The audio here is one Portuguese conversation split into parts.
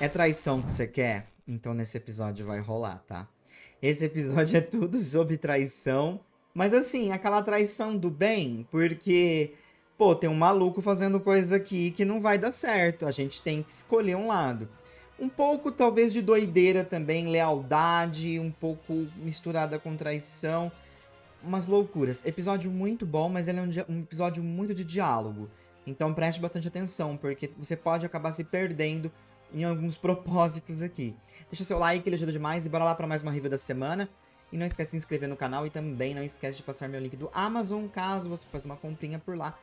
É traição que você quer? Então nesse episódio vai rolar, tá? Esse episódio é tudo sobre traição, mas assim, aquela traição do bem, porque, pô, tem um maluco fazendo coisa aqui que não vai dar certo, a gente tem que escolher um lado. Um pouco, talvez, de doideira também, lealdade, um pouco misturada com traição, umas loucuras. Episódio muito bom, mas ele é um episódio muito de diálogo. Então preste bastante atenção, porque você pode acabar se perdendo em alguns propósitos aqui. Deixa seu like, ele ajuda demais, e bora lá para mais uma review da semana. E não esquece de se inscrever no canal e também não esquece de passar meu link do Amazon, caso você faça uma comprinha por lá.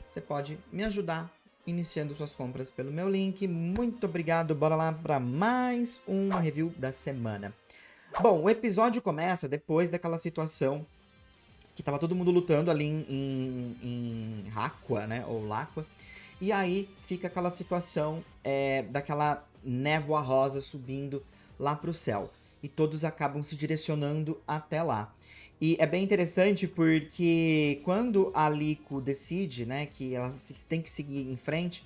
Você pode me ajudar iniciando suas compras pelo meu link. Muito obrigado, bora lá para mais uma review da semana. Bom, o episódio começa depois daquela situação que tava todo mundo lutando ali em Rakwa, né? Ou Lakwa. E aí fica aquela situação daquela névoa rosa subindo lá pro céu. E todos acabam se direcionando até lá. E é bem interessante porque quando a Liko decide, né, que ela tem que seguir em frente,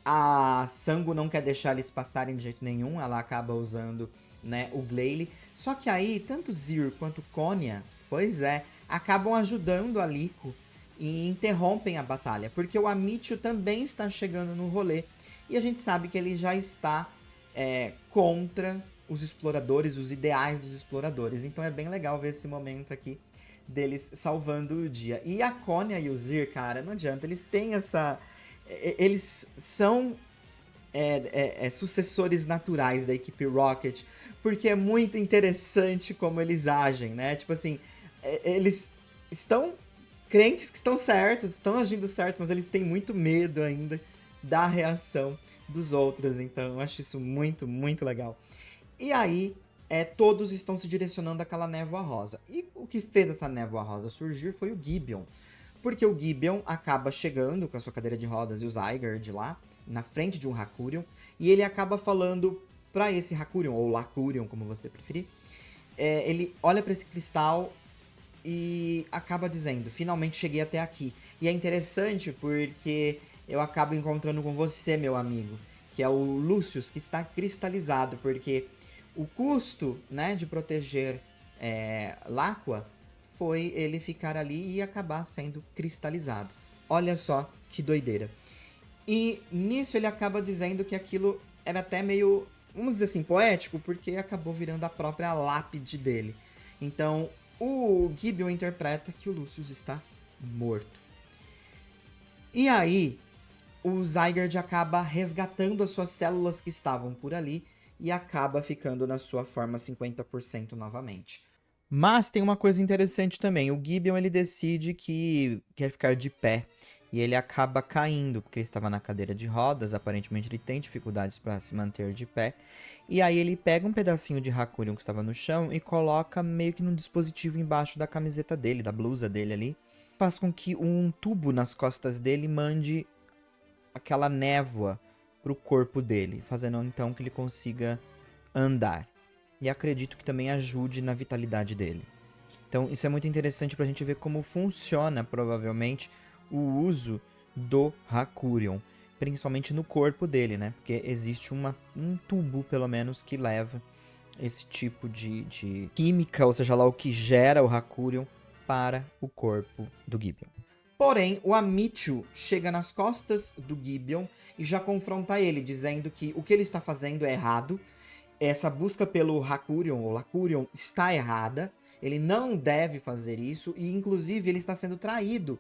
a Sango não quer deixar eles passarem de jeito nenhum, ela acaba usando, né, o Glalie. Só que aí, tanto Zir quanto Konya, pois é, acabam ajudando a Liko e interrompem a batalha, porque o Amicio também está chegando no rolê e a gente sabe que ele já está contra os exploradores, os ideais dos exploradores. Então é bem legal ver esse momento aqui deles salvando o dia. E a Konya e o Zir, cara, não adianta, eles têm essa eles são sucessores naturais da equipe Rocket, porque é muito interessante como eles agem, né? Tipo assim, eles estão crentes que estão certos, estão agindo certo, mas eles têm muito medo ainda da reação dos outros, então eu acho isso muito, muito legal. E aí, todos estão se direcionando àquela névoa rosa. E o que fez essa névoa rosa surgir foi o Gibeon. Porque o Gibeon acaba chegando com a sua cadeira de rodas e o Zygarde lá, na frente de um Hakurion, e ele acaba falando pra esse Hakurion, ou Lakurion, como você preferir. Ele olha para esse cristal e acaba dizendo, finalmente cheguei até aqui. E é interessante porque eu acabo encontrando com você, meu amigo, que é o Lucius, que está cristalizado, porque o custo, né, de proteger Laqua foi ele ficar ali e acabar sendo cristalizado. Olha só que doideira. E nisso ele acaba dizendo que aquilo era até meio, vamos dizer assim, poético, porque acabou virando a própria lápide dele. Então, o Gibeon interpreta que o Lucius está morto. E aí, o Zygarde acaba resgatando as suas células que estavam por ali e acaba ficando na sua forma 50% novamente. Mas tem uma coisa interessante também. O Gibeon ele decide que quer ficar de pé e ele acaba caindo porque ele estava na cadeira de rodas. Aparentemente ele tem dificuldades para se manter de pé. E aí ele pega um pedacinho de Hakurion que estava no chão e coloca meio que num dispositivo embaixo da camiseta dele, da blusa dele ali. Faz com que um tubo nas costas dele mande aquela névoa pro corpo dele, fazendo então que ele consiga andar. E acredito que também ajude na vitalidade dele. Então isso é muito interessante pra gente ver como funciona, provavelmente, o uso do Hakurion. Principalmente no corpo dele, né? Porque existe um tubo, pelo menos, que leva esse tipo de química, ou seja lá o que gera o Hakurion, para o corpo do Gibeon. Porém, o Amicio chega nas costas do Gibeon e já confronta ele, dizendo que o que ele está fazendo é errado, essa busca pelo Hakurion ou Lakurion está errada, ele não deve fazer isso e inclusive ele está sendo traído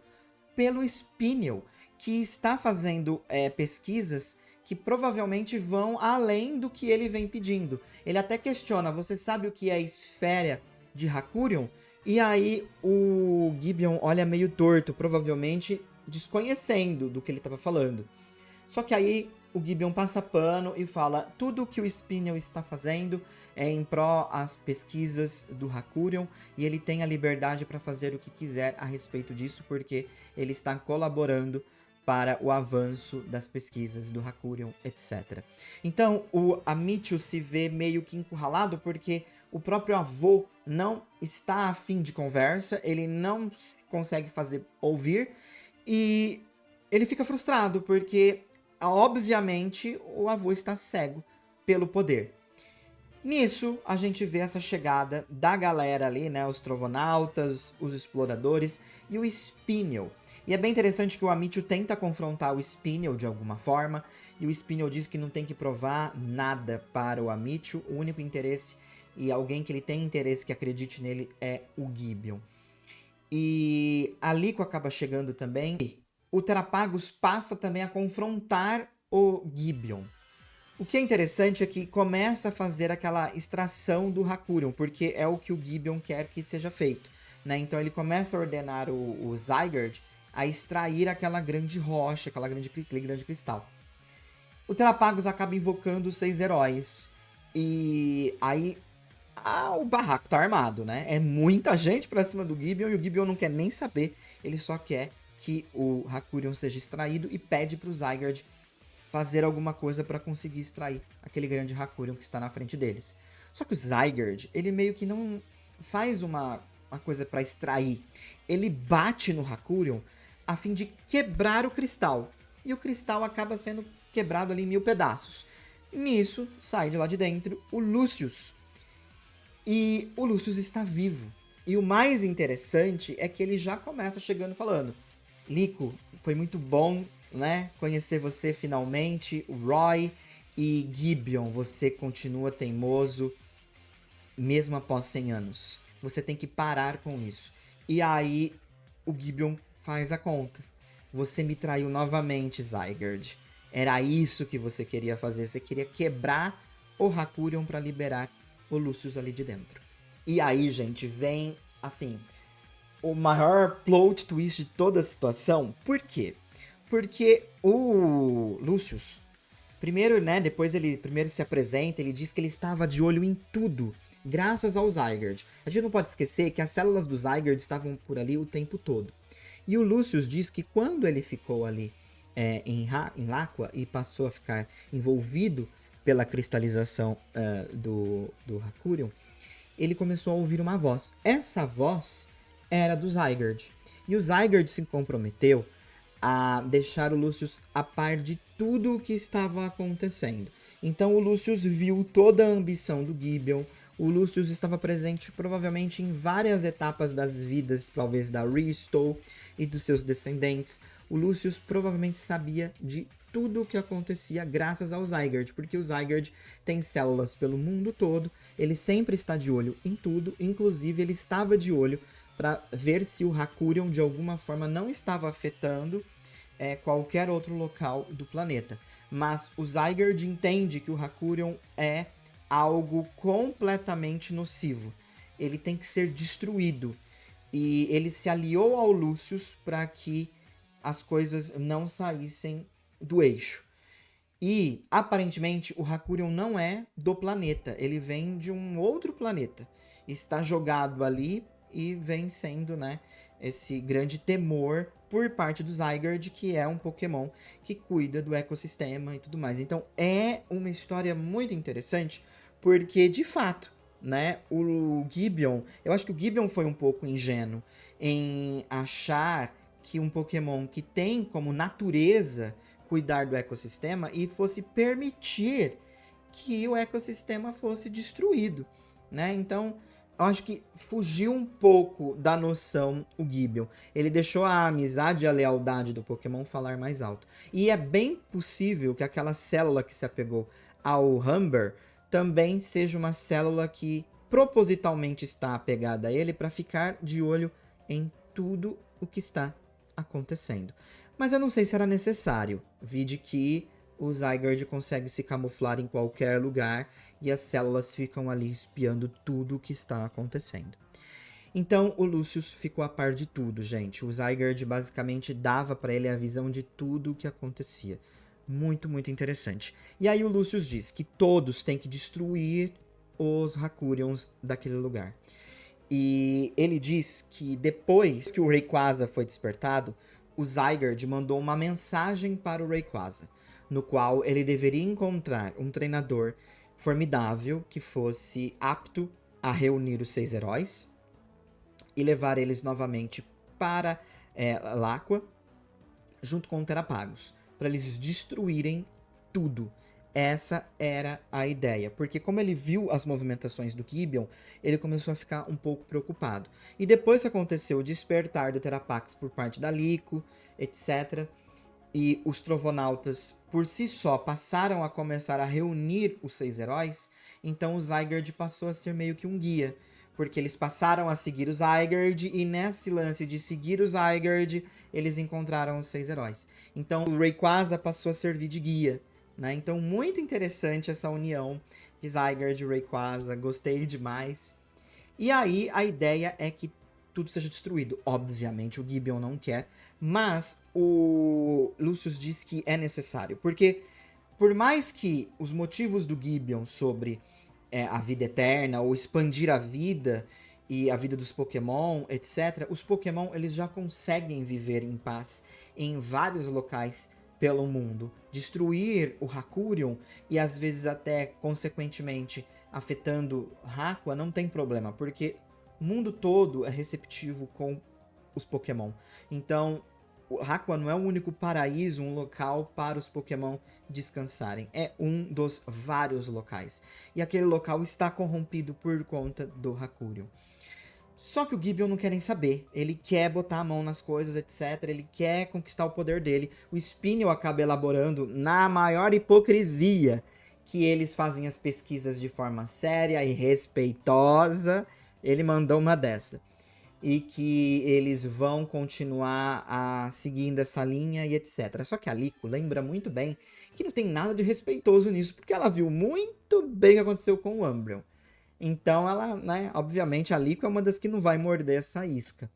pelo Spinel, que está fazendo pesquisas que provavelmente vão além do que ele vem pedindo. Ele até questiona, você sabe o que é esfera de Hakurion? E aí o Gibeon olha meio torto, provavelmente desconhecendo do que ele estava falando. Só que aí o Gibeon passa pano e fala tudo o que o Spinel está fazendo é em pró às pesquisas do Hakurion e ele tem a liberdade para fazer o que quiser a respeito disso porque ele está colaborando para o avanço das pesquisas do Hakurion, etc. Então o Amicio se vê meio que encurralado porque o próprio avô não está afim de conversa, ele não consegue fazer ouvir e ele fica frustrado porque obviamente o avô está cego pelo poder. Nisso, a gente vê essa chegada da galera ali, né? Os Trovonautas, os Exploradores e o Spinel. E é bem interessante que o Amityville tenta confrontar o Spinel de alguma forma, e o Spinel diz que não tem que provar nada para o Amityville, o único interesse e alguém que ele tem interesse que acredite nele é o Gibeon. E a Lico acaba chegando também. O Terapagos passa também a confrontar o Gibeon. O que é interessante é que começa a fazer aquela extração do Hakurion, porque é o que o Gibeon quer que seja feito, né? Então ele começa a ordenar o Zygarde a extrair aquela grande rocha, aquele grande cristal. O Terapagos acaba invocando os 6 heróis. E aí o barraco tá armado, né? É muita gente pra cima do Gibeon e o Gibeon não quer nem saber. Ele só quer que o Hakurion seja extraído e pede pro Zygarde fazer alguma coisa para conseguir extrair aquele grande Hakurion que está na frente deles. Só que o Zygarde, ele meio que não faz uma coisa para extrair. Ele bate no Hakurion a fim de quebrar o cristal. E o cristal acaba sendo quebrado ali em 1000 pedaços. Nisso, sai de lá de dentro o Lucius. E o Lucius está vivo. E o mais interessante é que ele já começa chegando falando: Lico, foi muito bom, né, conhecer você finalmente, o Roy, e Gibeon, você continua teimoso mesmo após 100 anos. Você tem que parar com isso. E aí o Gibeon faz a conta. Você me traiu novamente, Zygarde. Era isso que você queria fazer. Você queria quebrar o Hakurion para liberar o Lucius ali de dentro. E aí, gente, vem, assim, o maior plot twist de toda a situação. Por quê? Porque o Lucius, primeiro, né, depois ele primeiro se apresenta, ele diz que ele estava de olho em tudo, graças ao Zygarde. A gente não pode esquecer que as células do Zygarde estavam por ali o tempo todo. E o Lucius diz que quando ele ficou ali em Laqua e passou a ficar envolvido pela cristalização do Hakurion, ele começou a ouvir uma voz. Essa voz era do Zygarde. E o Zygarde se comprometeu a deixar o Lucius a par de tudo o que estava acontecendo. Então o Lucius viu toda a ambição do Gibeon. O Lucius estava presente provavelmente em várias etapas das vidas, talvez da Risto e dos seus descendentes. O Lucius provavelmente sabia de tudo o que acontecia graças ao Zygarde, porque o Zygarde tem células pelo mundo todo, ele sempre está de olho em tudo, inclusive ele estava de olho para ver se o Hakurion de alguma forma não estava afetando qualquer outro local do planeta. Mas o Zygarde entende que o Hakurion é algo completamente nocivo. Ele tem que ser destruído. E ele se aliou ao Lucius para que as coisas não saíssem do eixo. E, aparentemente, o Hakurion não é do planeta. Ele vem de um outro planeta. Está jogado ali e vem sendo, né, esse grande temor por parte do Zygarde, que é um Pokémon que cuida do ecossistema e tudo mais. Então, é uma história muito interessante, porque, de fato, né, o Gibeon... Eu acho que o Gibeon foi um pouco ingênuo em achar que um Pokémon que tem como natureza cuidar do ecossistema e fosse permitir que o ecossistema fosse destruído, né? Então, eu acho que fugiu um pouco da noção o Gibeon. Ele deixou a amizade e a lealdade do Pokémon falar mais alto. E é bem possível que aquela célula que se apegou ao Humber também seja uma célula que propositalmente está apegada a ele para ficar de olho em tudo o que está acontecendo. Mas eu não sei se era necessário, vide que o Zygarde consegue se camuflar em qualquer lugar e as células ficam ali espiando tudo o que está acontecendo. Então o Lucius ficou a par de tudo, gente. O Zygarde basicamente dava para ele a visão de tudo o que acontecia. Muito, muito interessante. E aí o Lucius diz que todos têm que destruir os Hakurions daquele lugar. E ele diz que depois que o Rayquaza foi despertado, o Zygarde mandou uma mensagem para o Rayquaza, no qual ele deveria encontrar um treinador formidável que fosse apto a reunir os 6 heróis e levar eles novamente para Laqua, junto com o Terapagos, para eles destruírem tudo. Essa era a ideia, porque como ele viu as movimentações do Gibeon, ele começou a ficar um pouco preocupado. E depois que aconteceu o despertar do Terrapax por parte da Lico, etc., e os Trovonautas por si só passaram a começar a reunir os 6 heróis, então o Zygarde passou a ser meio que um guia, porque eles passaram a seguir o Zygarde, e nesse lance de seguir o Zygarde, eles encontraram os 6 heróis. Então o Rayquaza passou a servir de guia, né? Então muito interessante essa união de Zygarde e Rayquaza, gostei demais. E aí a ideia é que tudo seja destruído. Obviamente o Gibeon não quer, mas o Lucius diz que é necessário, porque por mais que os motivos do Gibeon sobre a vida eterna, ou expandir a vida e a vida dos Pokémon, etc., os Pokémon eles já conseguem viver em paz em vários locais pelo mundo. Destruir o Hakurion e às vezes até, consequentemente, afetando Aqua não tem problema, porque o mundo todo é receptivo com os Pokémon. Então, o Aqua não é o único paraíso, um local para os Pokémon descansarem. É um dos vários locais. E aquele local está corrompido por conta do Hakurion. Só que o Gibeon não quer nem saber. Ele quer botar a mão nas coisas, etc. Ele quer conquistar o poder dele. O Spinel acaba elaborando na maior hipocrisia que eles fazem as pesquisas de forma séria e respeitosa. Ele mandou uma dessa. E que eles vão continuar seguindo essa linha e etc. Só que a Lico lembra muito bem que não tem nada de respeitoso nisso, porque ela viu muito bem o que aconteceu com o Umbreon. Então ela, né, obviamente a Lico é uma das que não vai morder essa isca.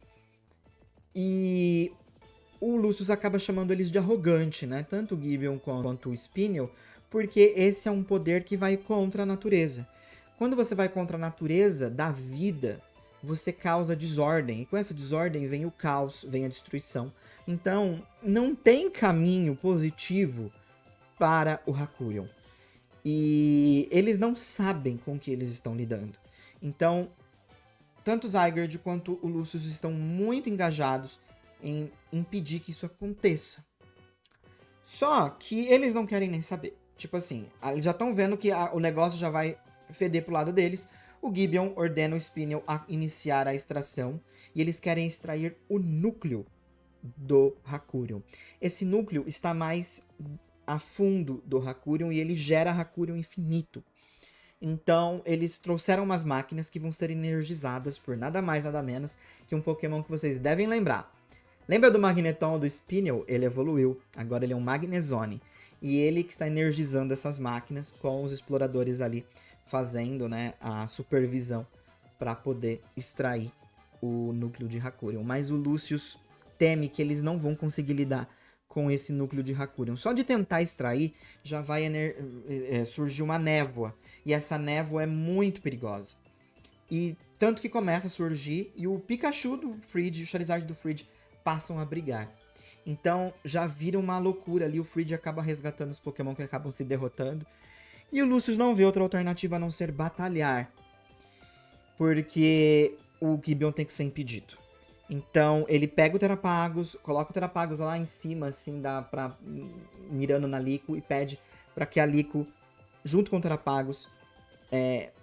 E o Lucius acaba chamando eles de arrogante, né? Tanto o Gibeon quanto o Spinel, porque esse é um poder que vai contra a natureza. Quando você vai contra a natureza da vida, você causa desordem. E com essa desordem vem o caos, vem a destruição. Então, não tem caminho positivo para o Hakurion. E eles não sabem com o que eles estão lidando. Então, tanto o Zygarde quanto o Lucius estão muito engajados em impedir que isso aconteça. Só que eles não querem nem saber. Tipo assim, eles já estão vendo que o negócio já vai feder pro lado deles. O Gibeon ordena o Spinel a iniciar a extração. E eles querem extrair o núcleo do Hakurion. Esse núcleo está mais a fundo do Hakurion e ele gera Hakurion infinito. Então, eles trouxeram umas máquinas que vão ser energizadas por nada mais, nada menos que um Pokémon que vocês devem lembrar. Lembra do Magneton do Spinel? Ele evoluiu. Agora ele é um Magnezone. E ele que está energizando essas máquinas com os exploradores ali fazendo, né, a supervisão para poder extrair o núcleo de Hakurion. Mas o Lucius teme que eles não vão conseguir lidar com esse núcleo de Hakurion. Só de tentar extrair, já vai surgir uma névoa. E essa névoa é muito perigosa. E tanto que começa a surgir, e o Pikachu do Fridge e o Charizard do Fridge passam a brigar. Então já vira uma loucura ali, o Fridge acaba resgatando os Pokémon que acabam se derrotando. E o Lucius não vê outra alternativa a não ser batalhar. Porque o Gibeon tem que ser impedido. Então, ele pega o Terapagos, coloca o Terapagos lá em cima, assim, mirando na Lico, e pede para que a Lico, junto com o Terapagos,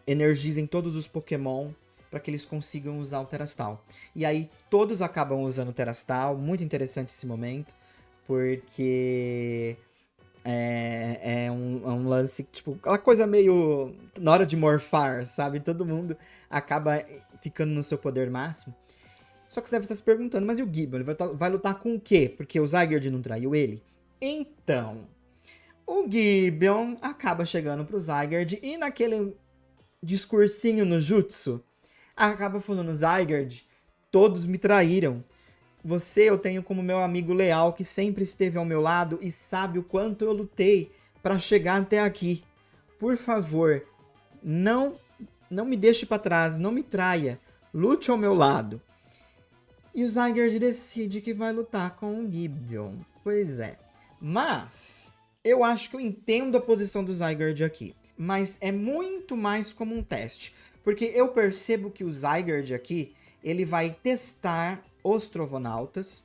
energizem todos os Pokémon para que eles consigam usar o Terastal. E aí, todos acabam usando o Terastal. Muito interessante esse momento, porque é um lance, tipo, aquela coisa meio na hora de morfar, sabe? Todo mundo acaba ficando no seu poder máximo. Só que você deve estar se perguntando, mas e o Gibeon? Ele vai lutar com o quê? Porque o Zygarde não traiu ele? Então, o Gibeon acaba chegando pro Zygarde e naquele discursinho no Jutsu, acaba falando, Zygarde, todos me traíram. Você eu tenho como meu amigo leal que sempre esteve ao meu lado e sabe o quanto eu lutei para chegar até aqui. Por favor, não me deixe para trás, não me traia. Lute ao meu lado. E o Zygarde decide que vai lutar com o Gibeon. Pois é. Mas eu acho que eu entendo a posição do Zygarde aqui. Mas é muito mais como um teste. Porque eu percebo que o Zygarde aqui, ele vai testar os Trovonautas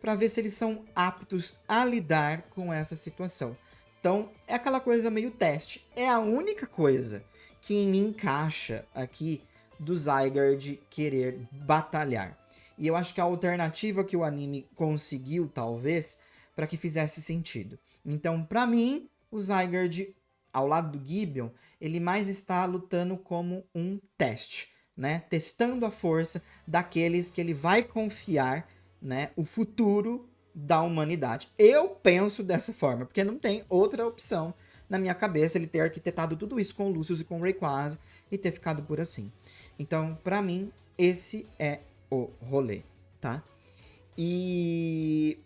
para ver se eles são aptos a lidar com essa situação. Então, é aquela coisa meio teste. É a única coisa que me encaixa aqui do Zygarde querer batalhar. E eu acho que a alternativa que o anime conseguiu, talvez, para que fizesse sentido. Então, para mim, o Zygarde, ao lado do Gideon, ele mais está lutando como um teste, né? Testando a força daqueles que ele vai confiar, né, o futuro da humanidade. Eu penso dessa forma, porque não tem outra opção na minha cabeça ele ter arquitetado tudo isso com o Lucius e com o Rayquaza e ter ficado por assim. Então, pra mim, esse é o rolê, tá? E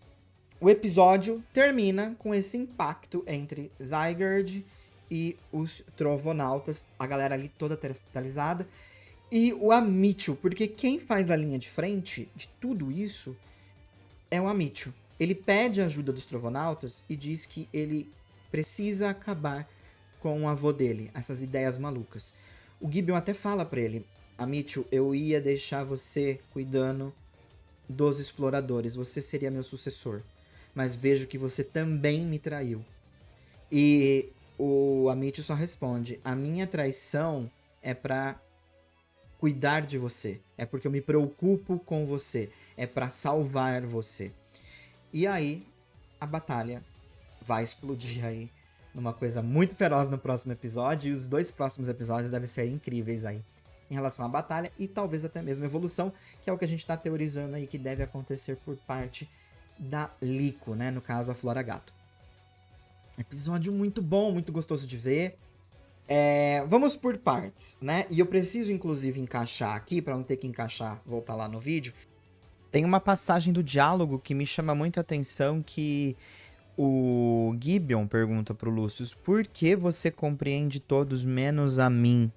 o episódio termina com esse impacto entre Zygarde e os Trovonautas, a galera ali toda teatralizada, e o Amityville, porque quem faz a linha de frente de tudo isso é o Amityville. Ele pede ajuda dos Trovonautas e diz que ele precisa acabar com o avô dele, essas ideias malucas. O Gideon até fala pra ele, Amityville, eu ia deixar você cuidando dos exploradores, você seria meu sucessor, mas vejo que você também me traiu. E o Amityville só responde, a minha traição é pra cuidar de você, é porque eu me preocupo com você, é pra salvar você. E aí, a batalha vai explodir aí numa coisa muito feroz no próximo episódio. E os 2 próximos episódios devem ser incríveis aí em relação à batalha e talvez até mesmo a evolução, que é o que a gente tá teorizando aí que deve acontecer por parte da Lico, né? No caso, a Flora Gato. Episódio muito bom, muito gostoso de ver. Vamos por partes, né? E eu preciso, inclusive, encaixar aqui, para não ter que encaixar, voltar lá no vídeo. Tem uma passagem do diálogo que me chama muito a atenção, que o Gideon pergunta pro Lucius, por que você compreende todos menos a mim?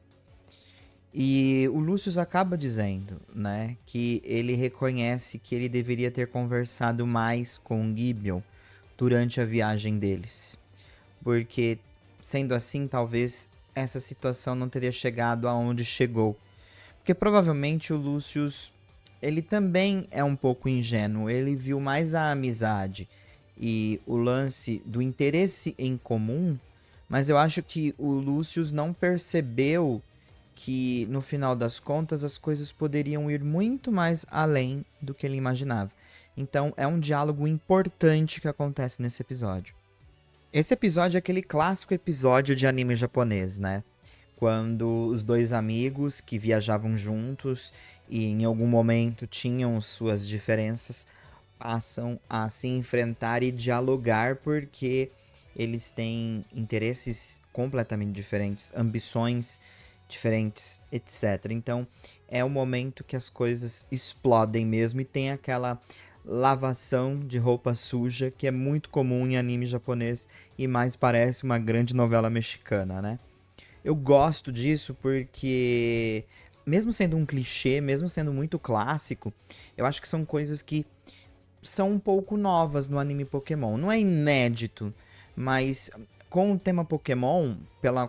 E o Lucius acaba dizendo, né, que ele reconhece que ele deveria ter conversado mais com o Gideon durante a viagem deles. Porque, sendo assim, talvez essa situação não teria chegado aonde chegou. Porque provavelmente o Lucius, ele também é um pouco ingênuo, ele viu mais a amizade e o lance do interesse em comum, mas eu acho que o Lucius não percebeu que, no final das contas, as coisas poderiam ir muito mais além do que ele imaginava. Então, é um diálogo importante que acontece nesse episódio. Esse episódio é aquele clássico episódio de anime japonês, né? Quando os dois amigos que viajavam juntos e em algum momento tinham suas diferenças passam a se enfrentar e dialogar porque eles têm interesses completamente diferentes, ambições diferentes, etc. Então é o momento que as coisas explodem mesmo e tem aquela lavação de roupa suja que é muito comum em anime japonês e mais parece uma grande novela mexicana, né? Eu gosto disso porque, mesmo sendo um clichê, mesmo sendo muito clássico, eu acho que são coisas que são um pouco novas no anime Pokémon. Não é inédito, mas com o tema Pokémon,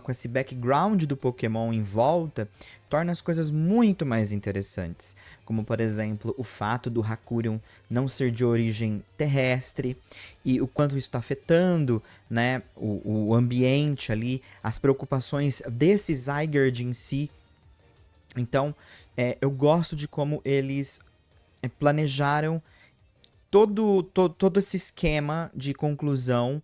com esse background do Pokémon em volta, torna as coisas muito mais interessantes. Como, por exemplo, o fato do Hakurion não ser de origem terrestre e o quanto isso está afetando, né, o ambiente ali, as preocupações desse Zygarde em si. Então, eu gosto de como eles planejaram todo esse esquema de conclusão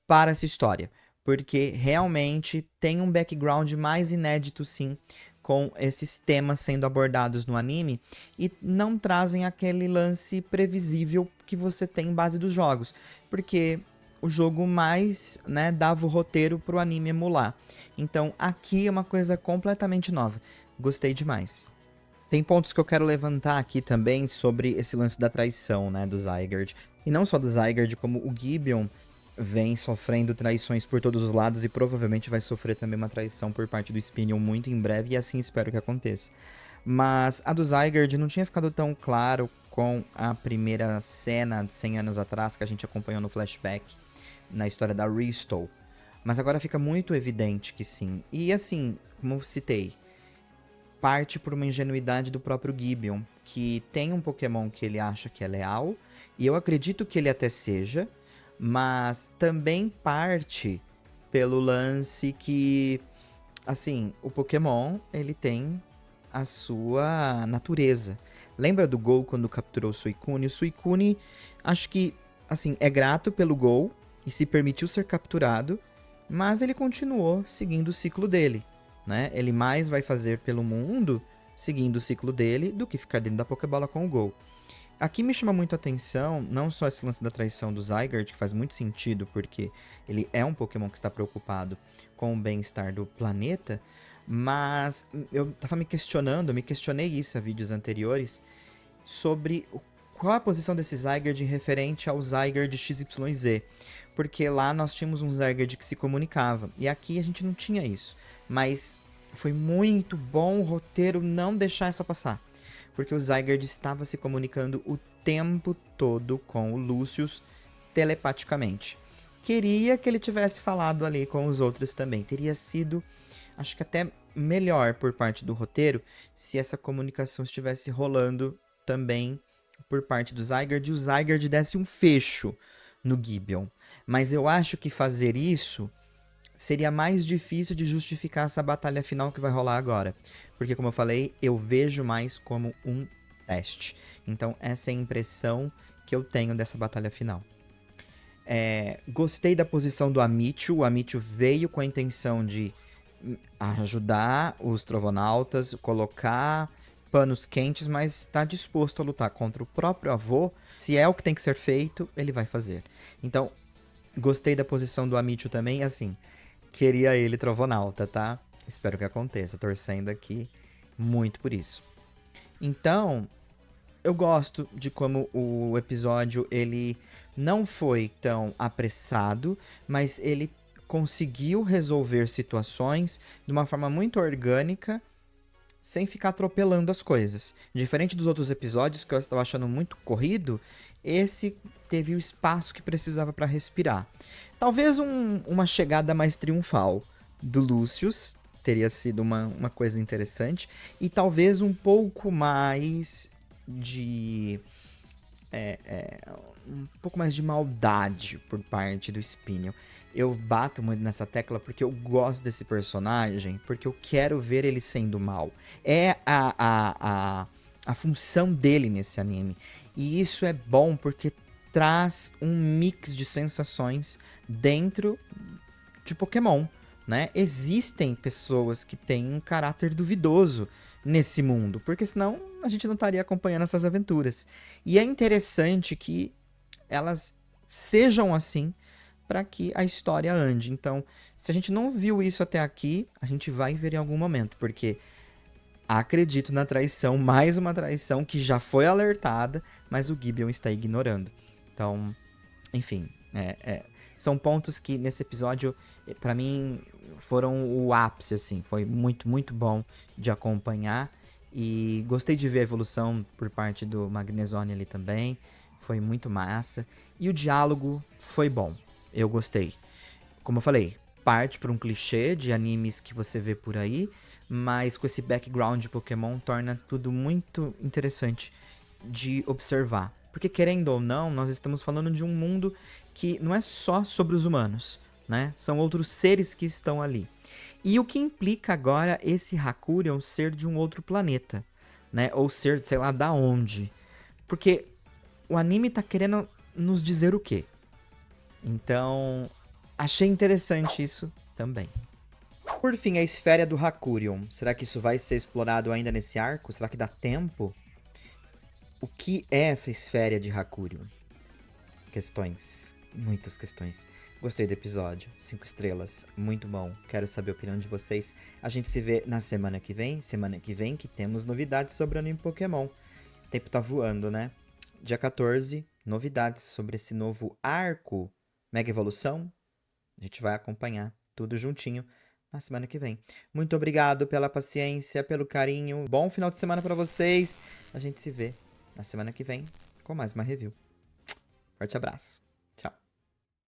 para essa história, porque realmente tem um background mais inédito, sim, com esses temas sendo abordados no anime e não trazem aquele lance previsível que você tem em base dos jogos, porque o jogo mais, né, dava o roteiro pro anime emular. Então aqui é uma coisa completamente nova. Gostei demais. Tem pontos que eu quero levantar aqui também sobre esse lance da traição, né, do Zygarde. E não só do Zygarde, como o Gideon vem sofrendo traições por todos os lados e provavelmente vai sofrer também uma traição por parte do Spinel muito em breve, e assim espero que aconteça. Mas a do Zygarde não tinha ficado tão claro com a primeira cena de 100 anos atrás que a gente acompanhou no flashback, na história da Risto. Mas agora fica muito evidente que sim. E assim, como eu citei, parte por uma ingenuidade do próprio Gideon, que tem um Pokémon que ele acha que é leal, e eu acredito que ele até seja, mas também parte pelo lance que, assim, o Pokémon, ele tem a sua natureza. Lembra do Gol quando capturou o Suicune? O Suicune, acho que, assim, é grato pelo Gol e se permitiu ser capturado, mas ele continuou seguindo o ciclo dele, né? Ele mais vai fazer pelo mundo seguindo o ciclo dele do que ficar dentro da Pokébola com o Gol. Aqui me chama muito a atenção, não só esse lance da traição do Zygarde, que faz muito sentido, porque ele é um Pokémon que está preocupado com o bem-estar do planeta, mas eu tava me questionando, eu me questionei isso a vídeos anteriores, sobre qual a posição desse Zygarde referente ao Zygarde XYZ. Porque lá nós tínhamos um Zygarde que se comunicava, e aqui a gente não tinha isso. Mas foi muito bom o roteiro não deixar essa passar. Porque o Zygarde estava se comunicando o tempo todo com o Lucius telepaticamente. Queria que ele tivesse falado ali com os outros também. Teria sido, acho que até melhor por parte do roteiro, se essa comunicação estivesse rolando também por parte do Zygarde e o Zygarde desse um fecho no Gibeon. Mas eu acho que fazer isso seria mais difícil de justificar essa batalha final que vai rolar agora. Porque, como eu falei, eu vejo mais como um teste. Então, essa é a impressão que eu tenho dessa batalha final. Gostei da posição do Amityville. O Amityville veio com a intenção de ajudar os Trovonautas, colocar panos quentes, mas está disposto a lutar contra o próprio avô. Se é o que tem que ser feito, ele vai fazer. Então, gostei da posição do Amityville também, assim, queria ele Trovonauta, tá? Espero que aconteça, torcendo aqui muito por isso. Então, eu gosto de como o episódio, ele não foi tão apressado, mas ele conseguiu resolver situações de uma forma muito orgânica, sem ficar atropelando as coisas. Diferente dos outros episódios, que eu estava achando muito corrido, esse teve o espaço que precisava para respirar. Talvez uma chegada mais triunfal do Lucius teria sido uma coisa interessante, e talvez um pouco mais de... um pouco mais de maldade por parte do Spinel. Eu bato muito nessa tecla porque eu gosto desse personagem, porque eu quero ver ele sendo mal. É a função dele nesse anime. E isso é bom porque traz um mix de sensações dentro de Pokémon, né? Existem pessoas que têm um caráter duvidoso nesse mundo, porque senão a gente não estaria acompanhando essas aventuras. E é interessante que elas sejam assim para que a história ande. Então, se a gente não viu isso até aqui, a gente vai ver em algum momento, porque acredito na traição, mais uma traição que já foi alertada, mas o Gibeon está ignorando. Então, enfim, são pontos que nesse episódio, para mim, foram o ápice, assim. Foi muito, muito bom de acompanhar. E gostei de ver a evolução por parte do Magnezone ali também. Foi muito massa. E o diálogo foi bom. Eu gostei. Como eu falei, parte para um clichê de animes que você vê por aí, mas com esse background de Pokémon torna tudo muito interessante de observar. Porque querendo ou não, nós estamos falando de um mundo que não é só sobre os humanos, né? São outros seres que estão ali. E o que implica agora esse Hakurion ser de um outro planeta, né? Ou ser, sei lá, da onde. Porque o anime tá querendo nos dizer o quê? Então, achei interessante isso também. Por fim, a esfera do Hakurion. Será que isso vai ser explorado ainda nesse arco? Será que dá tempo? O que é essa esfera de Hakurion? Questões. Muitas questões. Gostei do episódio. 5 estrelas. Muito bom. Quero saber a opinião de vocês. A gente se vê na semana que vem. Semana que vem que temos novidades sobre o anime Pokémon. O tempo tá voando, né? Dia 14, novidades sobre esse novo arco Mega Evolução. A gente vai acompanhar tudo juntinho na semana que vem. Muito obrigado pela paciência, pelo carinho. Bom final de semana para vocês. A gente se vê na semana que vem com mais uma review. Forte abraço.